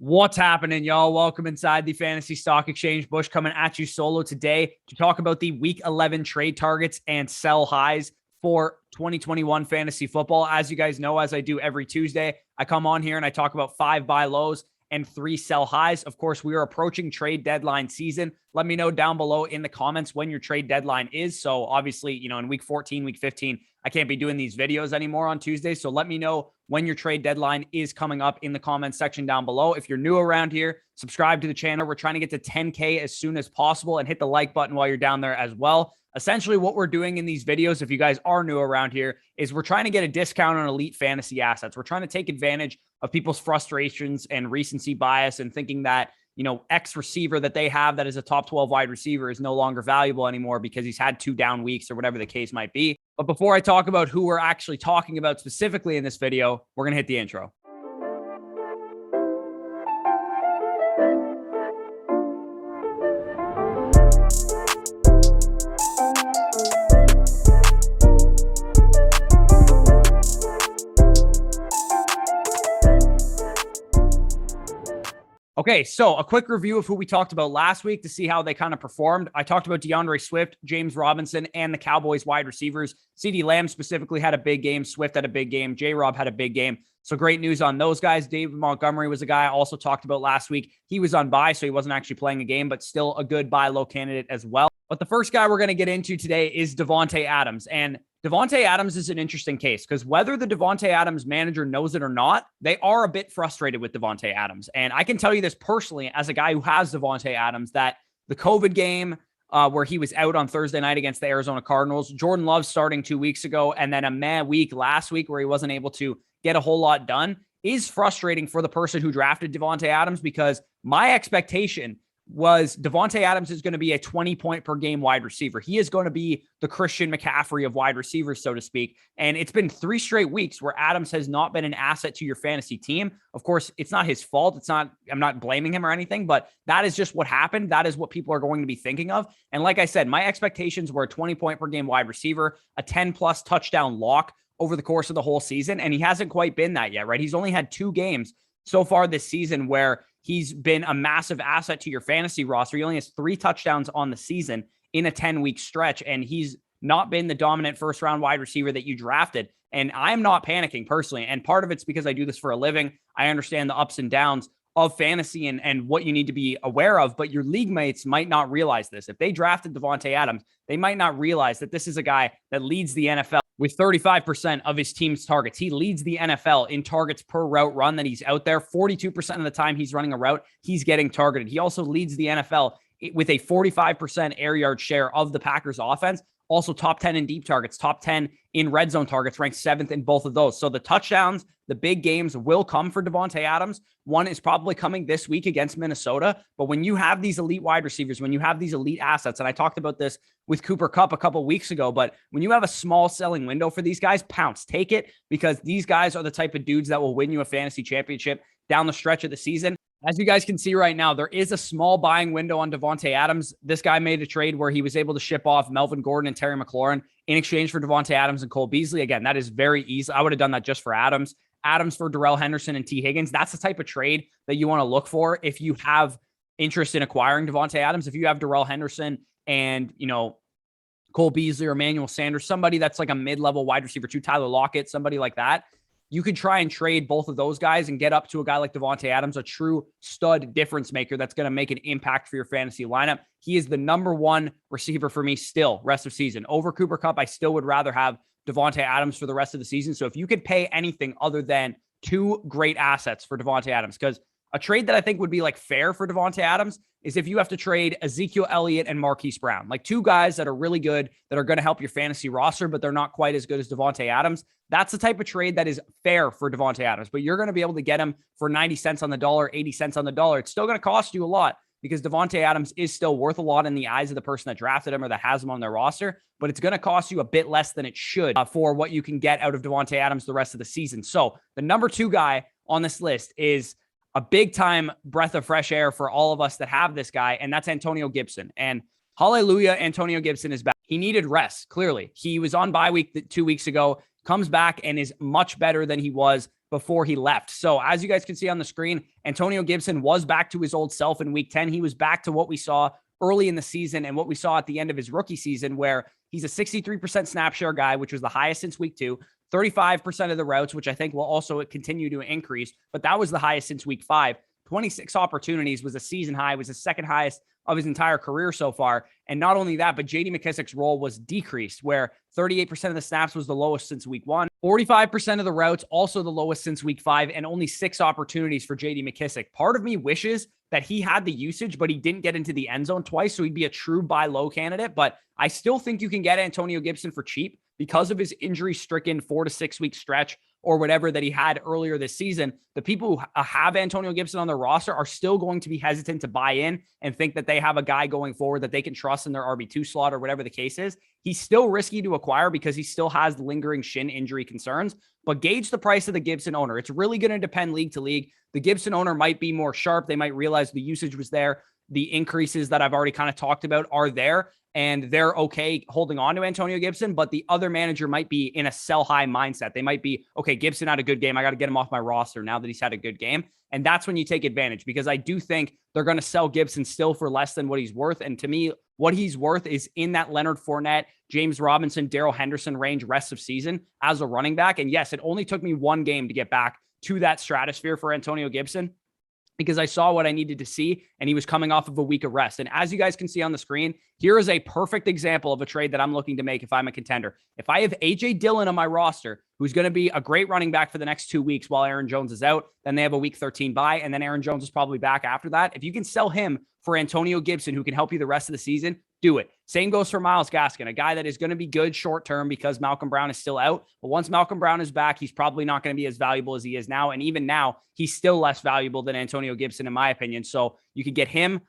What's happening, y'all? Welcome inside the Fantasy Stock Exchange. Bush coming at you solo today to talk about the Week 11 trade targets and sell highs for 2021 fantasy football. As you guys know, as I do every Tuesday, I come on here and I talk about 5 buy lows and 3 sell highs. Of course, we are approaching trade deadline season. Let me know down below in the comments when your trade deadline is. So obviously, in week 14, week 15, I can't be doing these videos anymore on Tuesdays. So let me know when your trade deadline is coming up in the comments section down below. If you're new around here, subscribe to the channel. We're trying to get to 10K as soon as possible, and hit the like button while you're down there as well. Essentially, what we're doing in these videos, if you guys are new around here, is we're trying to get a discount on elite fantasy assets. We're trying to take advantage of people's frustrations and recency bias and thinking that, X receiver that they have that is a top 12 wide receiver is no longer valuable anymore because he's had 2 down weeks or whatever the case might be. But before I talk about who we're actually talking about specifically in this video, we're going to hit the intro. Okay, so a quick review of who we talked about last week to see how they kind of performed. I talked about DeAndre Swift, James Robinson, and the Cowboys wide receivers. CeeDee Lamb specifically had a big game. Swift had a big game. J-Rob had a big game. So great news on those guys. David Montgomery was a guy I also talked about last week. He was on bye, so he wasn't actually playing a game, but still a good buy low candidate as well. But the first guy we're going to get into today is Davante Adams. And Davante Adams is an interesting case because whether the Davante Adams manager knows it or not, they are a bit frustrated with Davante Adams. And I can tell you this personally as a guy who has Davante Adams, that the COVID game where he was out on Thursday night against the Arizona Cardinals, Jordan Love starting 2 weeks ago, and then a meh week last week where he wasn't able to get a whole lot done is frustrating for the person who drafted Davante Adams, because my expectation was Davante Adams is going to be a 20-point per game wide receiver. He is going to be the Christian McCaffrey of wide receivers, so to speak. And it's been 3 straight weeks where Adams has not been an asset to your fantasy team. Of course, it's not his fault. I'm not blaming him or anything, but that is just what happened. That is what people are going to be thinking of. And like I said, my expectations were a 20-point per game wide receiver, a 10+ touchdown lock over the course of the whole season. And he hasn't quite been that yet, right? He's only had 2 games so far this season where he's been a massive asset to your fantasy roster. He only has 3 touchdowns on the season in a 10-week stretch, and he's not been the dominant first-round wide receiver that you drafted. And I'm not panicking personally, and part of it's because I do this for a living. I understand the ups and downs of fantasy and what you need to be aware of, but your league mates might not realize this. If they drafted Davante Adams, they might not realize that this is a guy that leads the NFL with 35% of his team's targets. He leads the NFL in targets per route run that he's out there. 42% of the time he's running a route, he's getting targeted. He also leads the NFL with a 45% air yard share of the Packers offense. Also top 10 in deep targets, top 10 in red zone targets, ranked 7th in both of those. So the touchdowns, the big games will come for Davante Adams. One is probably coming this week against Minnesota. But when you have these elite wide receivers, when you have these elite assets, and I talked about this with Cooper Kupp a couple weeks ago, but when you have a small selling window for these guys, pounce, take it, because these guys are the type of dudes that will win you a fantasy championship down the stretch of the season. As you guys can see right now, there is a small buying window on Davante Adams. This guy made a trade where he was able to ship off Melvin Gordon and Terry McLaurin in exchange for Davante Adams and Cole Beasley. Again, that is very easy. I would have done that just for Adams. Adams for Darrell Henderson and T. Higgins. That's the type of trade that you want to look for if you have interest in acquiring Davante Adams. If you have Darrell Henderson and, Cole Beasley or Emmanuel Sanders, somebody that's like a mid-level wide receiver too, Tyler Lockett, somebody like that, you could try and trade both of those guys and get up to a guy like Davante Adams, a true stud difference maker that's going to make an impact for your fantasy lineup. He is the #1 receiver for me still rest of season. Over Cooper Kupp, I still would rather have Davante Adams for the rest of the season. So if you could pay anything other than 2 great assets for Davante Adams, because a trade that I think would be like fair for Davante Adams is if you have to trade Ezekiel Elliott and Marquise Brown, like 2 guys that are really good, that are going to help your fantasy roster, but they're not quite as good as Davante Adams. That's the type of trade that is fair for Davante Adams, but you're going to be able to get him for 90 cents on the dollar, 80 cents on the dollar. It's still going to cost you a lot because Davante Adams is still worth a lot in the eyes of the person that drafted him or that has him on their roster, but it's going to cost you a bit less than it should for what you can get out of Davante Adams the rest of the season. So the #2 guy on this list is a big time breath of fresh air for all of us that have this guy, and that's Antonio Gibson. And hallelujah, Antonio Gibson is back. He needed rest, clearly. He was on bye week 2 weeks ago. comes back and is much better than he was before he left. So as you guys can see on the screen, Antonio Gibson was back to his old self in week 10. He was back to what we saw early in the season and what we saw at the end of his rookie season, where he's a 63% snap share guy, which was the highest since week 2, 35% of the routes, which I think will also continue to increase, but that was the highest since week 5. 26 opportunities was a season high, was the second highest of his entire career so far. And not only that, but JD McKissic's role was decreased, where 38% of the snaps was the lowest since week 1, 45% of the routes, also the lowest since week 5, and only 6 opportunities for JD McKissic. Part of me wishes that he had the usage, but he didn't get into the end zone twice, so he'd be a true buy low candidate. But I still think you can get Antonio Gibson for cheap because of his injury-stricken 4 to 6 week stretch or whatever that he had earlier this season. The people who have Antonio Gibson on their roster are still going to be hesitant to buy in and think that they have a guy going forward that they can trust in their RB2 slot or whatever the case is. He's still risky to acquire because he still has lingering shin injury concerns, but gauge the price of the Gibson owner. It's really going to depend league to league. The Gibson owner might be more sharp. They might realize the usage was there. The increases that I've already kind of talked about are there, and they're okay holding on to Antonio Gibson, but the other manager might be in a sell high mindset. They might be, okay, Gibson had a good game. I got to get him off my roster now that he's had a good game. And that's when you take advantage, because I do think they're going to sell Gibson still for less than what he's worth. And to me, what he's worth is in that Leonard Fournette, James Robinson, Darrell Henderson range rest of season as a running back. And yes, it only took me one game to get back to that stratosphere for Antonio Gibson, because I saw what I needed to see, and he was coming off of a week of rest. And as you guys can see on the screen, here is a perfect example of a trade that I'm looking to make if I'm a contender. If I have A.J. Dillon on my roster, who's going to be a great running back for the next 2 weeks while Aaron Jones is out, then they have a week 13 bye, and then Aaron Jones is probably back after that. If you can sell him for Antonio Gibson, who can help you the rest of the season, do it. Same goes for Myles Gaskin, a guy that is going to be good short-term because Malcolm Brown is still out. But once Malcolm Brown is back, he's probably not going to be as valuable as he is now. And even now, he's still less valuable than Antonio Gibson, in my opinion. So you could get him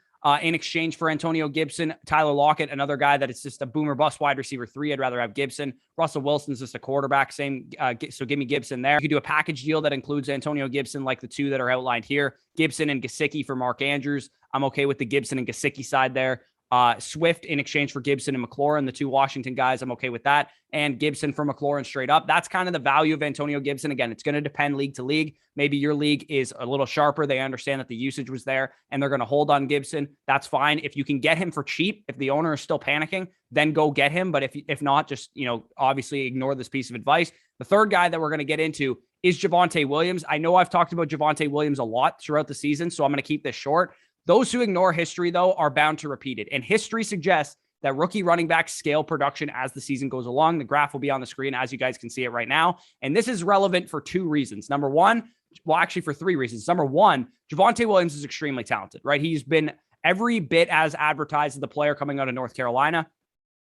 in exchange for Antonio Gibson. Tyler Lockett, another guy that is just a boomer bust wide receiver 3. I'd rather have Gibson. Russell Wilson's just a quarterback. Same. So give me Gibson there. You could do a package deal that includes Antonio Gibson, like the 2 that are outlined here. Gibson and Gesicki for Mark Andrews. I'm okay with the Gibson and Gesicki side there. Swift in exchange for Gibson and McLaurin, the 2 Washington guys. I'm okay with that. And Gibson for McLaurin straight up. That's kind of the value of Antonio Gibson. Again, it's going to depend league to league. Maybe your league is a little sharper. They understand that the usage was there and they're going to hold on Gibson. That's fine. If you can get him for cheap, if the owner is still panicking, then go get him. But if not, just, obviously ignore this piece of advice. The third guy that we're going to get into is Javonte Williams. I know I've talked about Javonte Williams a lot throughout the season, so I'm going to keep this short. Those who ignore history, though, are bound to repeat it. And history suggests that rookie running backs scale production as the season goes along. The graph will be on the screen as you guys can see it right now. And this is relevant for 2 reasons. Number one, well, actually for 3 reasons. Number one, Javonte Williams is extremely talented, right? He's been every bit as advertised as the player coming out of North Carolina.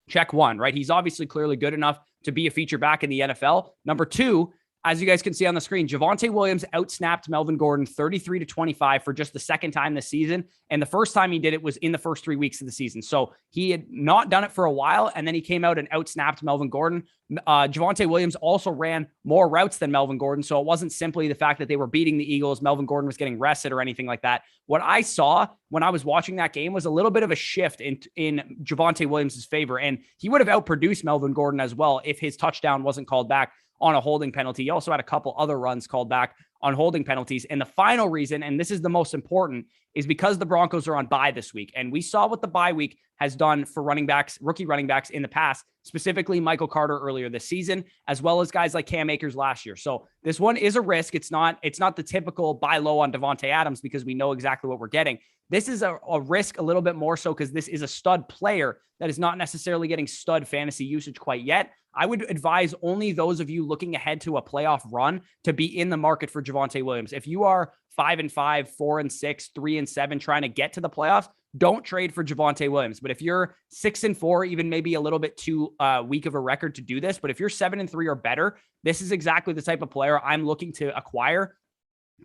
Check 1, right? He's obviously clearly good enough to be a feature back in the NFL. Number 2, as you guys can see on the screen, Javonte Williams outsnapped Melvin Gordon 33-25 for just the second time this season. And the first time he did it was in the first 3 weeks of the season. So he had not done it for a while, and then he came out and outsnapped Melvin Gordon. Javonte Williams also ran more routes than Melvin Gordon. So it wasn't simply the fact that they were beating the Eagles, Melvin Gordon was getting rested or anything like that. What I saw when I was watching that game was a little bit of a shift in Javonte Williams' favor. And he would have outproduced Melvin Gordon as well if his touchdown wasn't called back on a holding penalty. He also had a couple other runs called back on holding penalties. And the final reason, and this is the most important, is because the Broncos are on bye this week. And we saw what the bye week has done for running backs, rookie running backs in the past, specifically Michael Carter earlier this season, as well as guys like Cam Akers last year. So this one is a risk. It's not the typical buy low on Davante Adams because we know exactly what we're getting. This is a risk a little bit more so because this is a stud player that is not necessarily getting stud fantasy usage quite yet. I would advise only those of you looking ahead to a playoff run to be in the market for Javonte Williams. If you are 5-5, 4-6, 3-7, trying to get to the playoffs, don't trade for Javonte Williams. But if you're 6-4, even maybe a little bit too weak of a record to do this, but if you're 7-3 or better, this is exactly the type of player I'm looking to acquire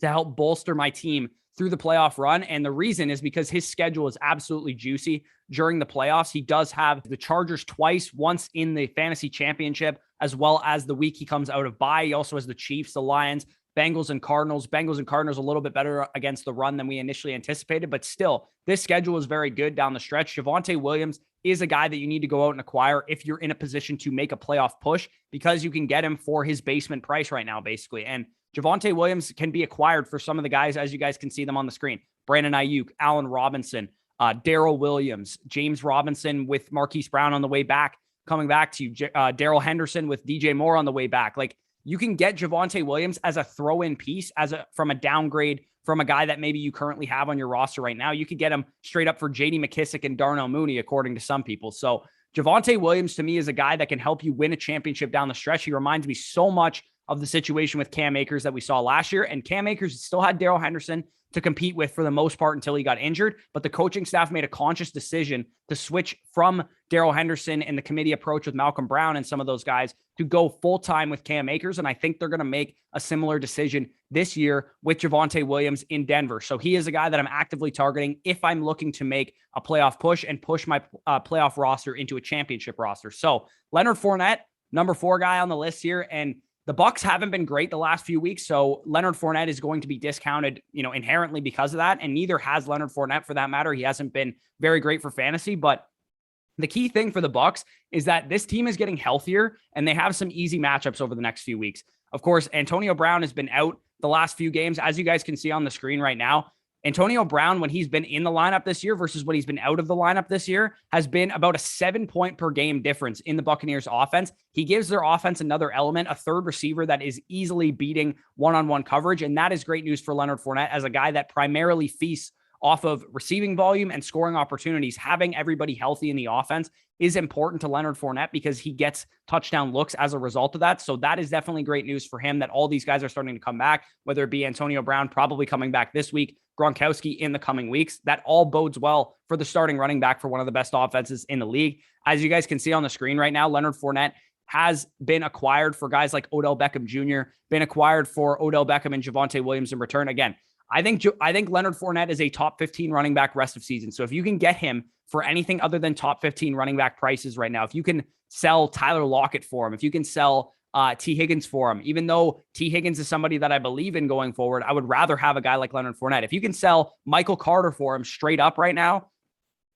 to help bolster my team through the playoff run. And the reason is because his schedule is absolutely juicy during the playoffs. He does have the Chargers twice, once in the fantasy championship, as well as the week he comes out of bye. He also has the Chiefs, the Lions, Bengals and Cardinals. Bengals and Cardinals a little bit better against the run than we initially anticipated, but still, this schedule is very good down the stretch. Javonte Williams is a guy that you need to go out and acquire if you're in a position to make a playoff push, because you can get him for his basement price right now, basically. And Javonte Williams can be acquired for some of the guys, as you guys can see them on the screen. Brandon Ayuk, Allen Robinson, Darrell Williams, James Robinson with Marquise Brown on the way back, coming back to you, Darrell Henderson with DJ Moore on the way back. Like, you can get Javonte Williams as a throw-in piece, from a downgrade from a guy that maybe you currently have on your roster right now. You could get him straight up for J.D. McKissic and Darnell Mooney, according to some people. So Javonte Williams, to me, is a guy that can help you win a championship down the stretch. He reminds me so much of the situation with Cam Akers that we saw last year. And Cam Akers still had Darrell Henderson to compete with for the most part until he got injured. But the coaching staff made a conscious decision to switch from Darrell Henderson and the committee approach with Malcolm Brown and some of those guys to go full-time with Cam Akers. And I think they're going to make a similar decision this year with Javonte Williams in Denver. So he is a guy that I'm actively targeting if I'm looking to make a playoff push and push my playoff roster into a championship roster. So Leonard Fournette, number 4 guy on the list here. And the Bucs haven't been great the last few weeks, so Leonard Fournette is going to be discounted, inherently because of that, and neither has Leonard Fournette for that matter. He hasn't been very great for fantasy, but the key thing for the Bucs is that this team is getting healthier, and they have some easy matchups over the next few weeks. Of course, Antonio Brown has been out the last few games, as you guys can see on the screen right now. Antonio Brown, when he's been in the lineup this year versus when he's been out of the lineup this year, has been about a 7-point per game difference in the Buccaneers offense. He gives their offense another element, a third receiver that is easily beating one-on-one coverage. And that is great news for Leonard Fournette as a guy that primarily feasts off of receiving volume and scoring opportunities. Having everybody healthy in the offense is important to Leonard Fournette because he gets touchdown looks as a result of that. So that is definitely great news for him that all these guys are starting to come back, whether it be Antonio Brown probably coming back this week, Gronkowski in the coming weeks. That all bodes well for the starting running back for one of the best offenses in the league. As you guys can see on the screen right now, Leonard Fournette has been acquired for guys like Odell Beckham Jr., been acquired for Odell Beckham and Javonte Williams in return. Again, I think Leonard Fournette is a top 15 running back rest of season. So if you can get him for anything other than top 15 running back prices right now, if you can sell Tyler Lockett for him, if you can sell T. Higgins for him, even though T. Higgins is somebody that I believe in going forward, I would rather have a guy like Leonard Fournette. If you can sell Michael Carter for him straight up right now,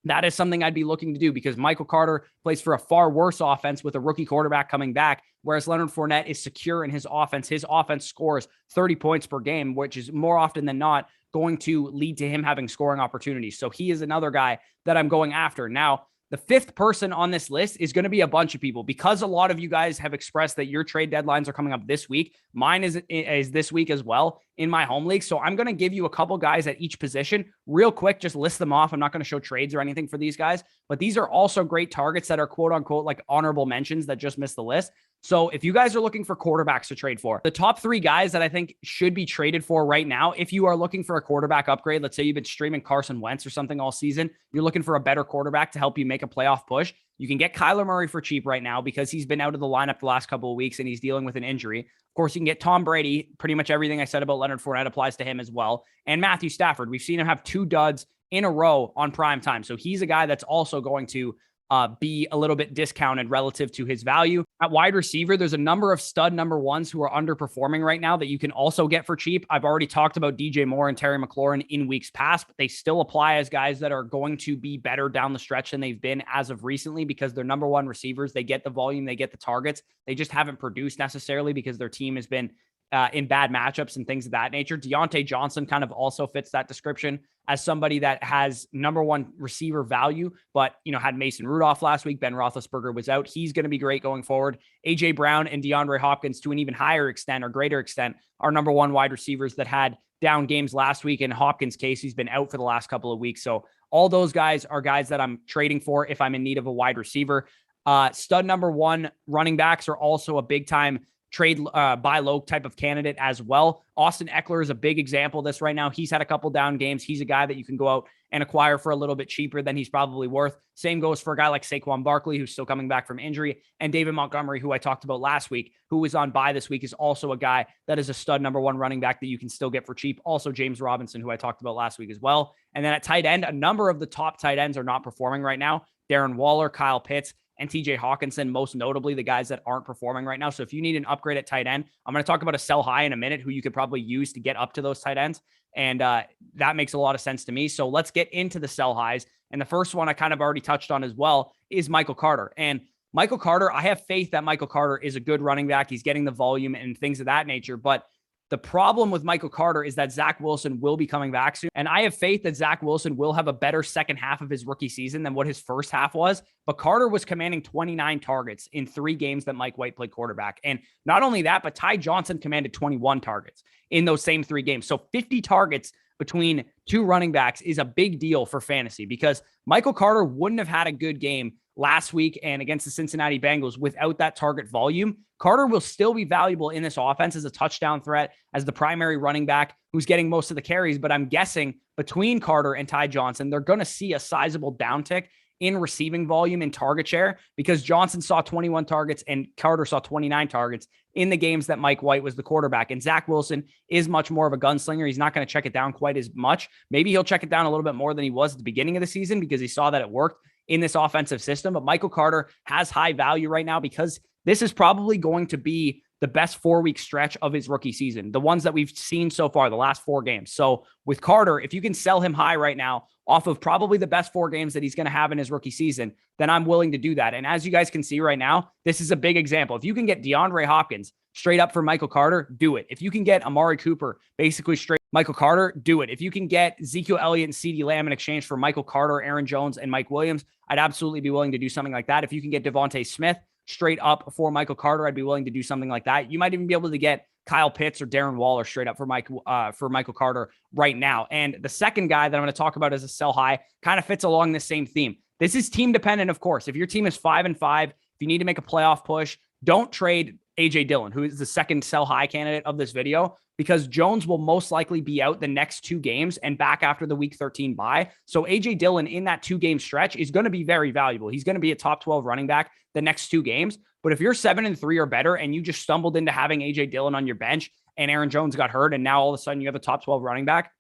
that is something I'd be looking to do because Michael Carter plays for a far worse offense with a rookie quarterback coming back, whereas Leonard Fournette is secure in his offense. His offense scores 30 points per game, which is more often than not going to lead to him having scoring opportunities. So he is another guy that I'm going after. Now, the 5th person on this list is going to be a bunch of people because a lot of you guys have expressed that your trade deadlines are coming up this week. Mine is this week as well in my home league. So I'm going to give you a couple guys at each position real quick. Just list them off. I'm not going to show trades or anything for these guys, but these are also great targets that are quote unquote like honorable mentions that just missed the list. So if you guys are looking for quarterbacks to trade for, the top 3 guys that I think should be traded for right now, if you are looking for a quarterback upgrade, let's say you've been streaming Carson Wentz or something all season, you're looking for a better quarterback to help you make a playoff push, you can get Kyler Murray for cheap right now because he's been out of the lineup the last couple of weeks and he's dealing with an injury. Of course, you can get Tom Brady. Pretty much everything I said about Leonard Fournette applies to him as well. And Matthew Stafford. We've seen him have 2 duds in a row on prime time. So he's a guy that's also going to be a little bit discounted relative to his value. At wide receiver, there's a number of stud number ones who are underperforming right now that you can also get for cheap. I've already talked about DJ Moore and Terry McLaurin in weeks past, but they still apply as guys that are going to be better down the stretch than they've been as of recently because they're number 1 receivers. They get the volume, they get the targets. They just haven't produced necessarily because their team has been in bad matchups and things of that nature. Deontay Johnson kind of also fits that description as somebody that has number 1 receiver value, but, had Mason Rudolph last week. Ben Roethlisberger was out. He's going to be great going forward. AJ Brown and DeAndre Hopkins to an even higher extent or greater extent are number 1 wide receivers that had down games last week. In Hopkins' case, he's been out for the last couple of weeks. So all those guys are guys that I'm trading for if I'm in need of a wide receiver. Stud number 1 running backs are also a big time trade buy low type of candidate as well. Austin Eckler is a big example of this right now. He's had a couple down games. He's a guy that you can go out and acquire for a little bit cheaper than he's probably worth. Same goes for a guy like Saquon Barkley, who's still coming back from injury, and David Montgomery, who I talked about last week, who was on bye this week, is also a guy that is a stud number 1 running back that you can still get for cheap. Also James Robinson, who I talked about last week as well. And then at tight end, a number of the top tight ends are not performing right now. Darren Waller, Kyle Pitts, and TJ Hawkinson, most notably the guys that aren't performing right now. So if you need an upgrade at tight end, I'm going to talk about a sell high in a minute who you could probably use to get up to those tight ends. And that makes a lot of sense to me. So let's get into the sell highs. And the first one I kind of already touched on as well is Michael Carter. And Michael Carter, I have faith that Michael Carter is a good running back. He's getting the volume and things of that nature. But the problem with Michael Carter is that Zach Wilson will be coming back soon. And I have faith that Zach Wilson will have a better second half of his rookie season than what his first half was. But Carter was commanding 29 targets in 3 games that Mike White played quarterback. And not only that, but Ty Johnson commanded 21 targets in those same 3 games. So 50 targets between 2 running backs is a big deal for fantasy because Michael Carter wouldn't have had a good game last week and against the Cincinnati Bengals without that target volume. Carter will still be valuable in this offense as a touchdown threat, as the primary running back who's getting most of the carries. But I'm guessing between Carter and Ty Johnson, they're going to see a sizable downtick in receiving volume and target share because Johnson saw 21 targets and Carter saw 29 targets in the games that Mike White was the quarterback. And Zach Wilson is much more of a gunslinger. He's not going to check it down quite as much. Maybe he'll check it down a little bit more than he was at the beginning of the season because he saw that it worked in this offensive system. But Michael Carter has high value right now because this is probably going to be the best 4-week stretch of his rookie season, the ones that we've seen so far, the last 4 games. So with Carter, if you can sell him high right now off of probably the best 4 games that he's going to have in his rookie season, then I'm willing to do that. And as you guys can see right now, this is a big example. If you can get DeAndre Hopkins straight up for Michael Carter, do it. If you can get Amari Cooper basically straight Michael Carter, do it. If you can get Ezekiel Elliott and CeeDee Lamb in exchange for Michael Carter, Aaron Jones, and Mike Williams, I'd absolutely be willing to do something like that. If you can get Devontae Smith straight up for Michael Carter, I'd be willing to do something like that. You might even be able to get Kyle Pitts or Darren Waller straight up for Michael Carter right now. And the second guy that I'm going to talk about as a sell high kind of fits along this same theme. This is team dependent, of course. If your team is 5-5, if you need to make a playoff push, don't trade AJ Dillon, who is the second sell high candidate of this video, because Jones will most likely be out the next 2 games and back after the week 13 bye. So AJ Dillon in that 2-game stretch is going to be very valuable. He's going to be a top 12 running back the next 2 games. But if you're 7-3 or better and you just stumbled into having AJ Dillon on your bench and Aaron Jones got hurt and now all of a sudden you have a top 12 running back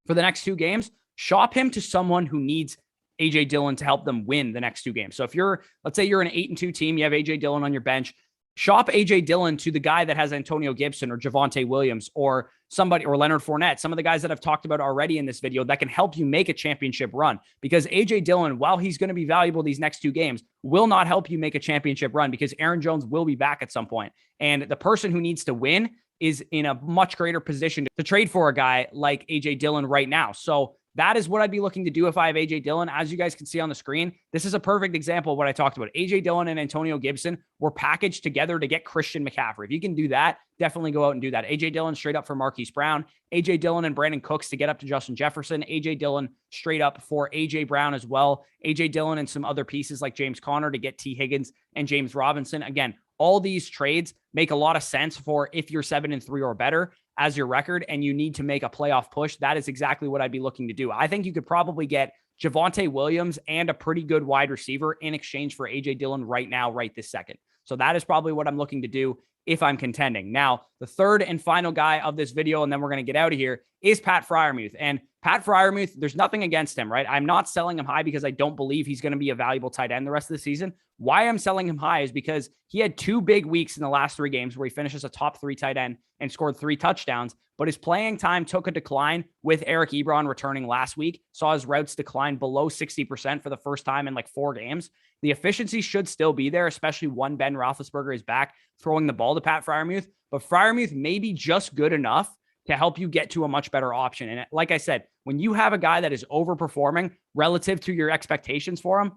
for the next 2 games, shop him to someone who needs AJ Dillon to help them win the next 2 games. So if let's say you're an 8-2 team, you have AJ Dillon on your bench, shop AJ Dillon to the guy that has Antonio Gibson or Javonte Williams or somebody or Leonard Fournette, some of the guys that I've talked about already in this video that can help you make a championship run. Because AJ Dillon, while he's going to be valuable these next 2 games, will not help you make a championship run because Aaron Jones will be back at some point. And the person who needs to win is in a much greater position to trade for a guy like AJ Dillon right now. So that is what I'd be looking to do if I have AJ Dillon. As you guys can see on the screen, this is a perfect example of what I talked about. AJ Dillon and Antonio Gibson were packaged together to get Christian McCaffrey. If you can do that, definitely go out and do that. AJ Dillon straight up for Marquise Brown, AJ Dillon and Brandon Cooks to get up to Justin Jefferson, AJ Dillon straight up for AJ Brown as well, AJ Dillon and some other pieces like James Conner to get T. Higgins and James Robinson. Again, all these trades make a lot of sense for if you're 7-3 or better as your record and you need to make a playoff push. That is exactly what I'd be looking to do. I think you could probably get Javonte Williams and a pretty good wide receiver in exchange for AJ Dillon right now, right this second. So that is probably what I'm looking to do if I'm contending. Now, the third and final guy of this video, and then we're going to get out of here, is Pat Freiermuth. And Pat Freiermuth, there's nothing against him, right? I'm not selling him high because I don't believe he's going to be a valuable tight end the rest of the season. Why I'm selling him high is because he had 2 big weeks in the last 3 games where he finishes a top 3 tight end and scored 3 touchdowns, but his playing time took a decline with Eric Ebron returning last week, saw his routes decline below 60% for the first time in like 4 games. The efficiency should still be there, especially when Ben Roethlisberger is back throwing the ball to Pat Freiermuth, but Freiermuth may be just good enough to help you get to a much better option. And like I said, when you have a guy that is overperforming relative to your expectations for him,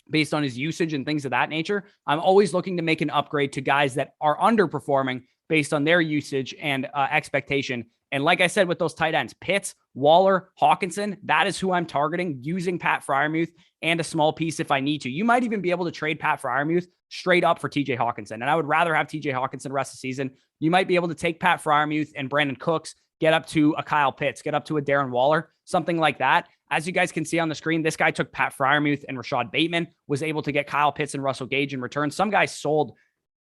based on his usage and things of that nature, I'm always looking to make an upgrade to guys that are underperforming based on their usage and expectation. And like I said, with those tight ends, Pitts, Waller, Hawkinson, that is who I'm targeting using Pat Freiermuth and a small piece if I need to. You might even be able to trade Pat Freiermuth straight up for TJ Hawkinson. And I would rather have TJ Hawkinson the rest of the season. You might be able to take Pat Freiermuth and Brandon Cooks, get up to a Kyle Pitts, get up to a Darren Waller, something like that. As you guys can see on the screen, this guy took Pat Freiermuth and Rashad Bateman, was able to get Kyle Pitts and Russell Gage in return. Some guys sold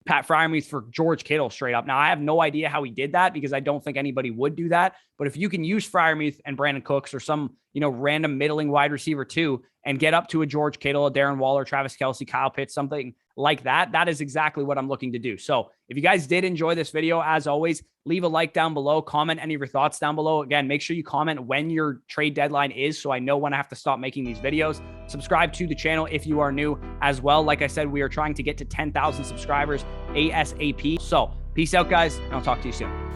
Pat Freiermuth for George Kittle straight up. Now, I have no idea how he did that because I don't think anybody would do that. But if you can use Freiermuth and Brandon Cooks or some, random middling wide receiver too, and get up to a George Kittle, a Darren Waller, Travis Kelce, Kyle Pitts, something like that, that is exactly what I'm looking to do. So if you guys did enjoy this video, as always, leave a like down below, comment any of your thoughts down below. Again, make sure you comment when your trade deadline is so I know when I have to stop making these videos. Subscribe to the channel if you are new as well. Like I said, we are trying to get to 10,000 subscribers ASAP. So peace out, guys, and I'll talk to you soon.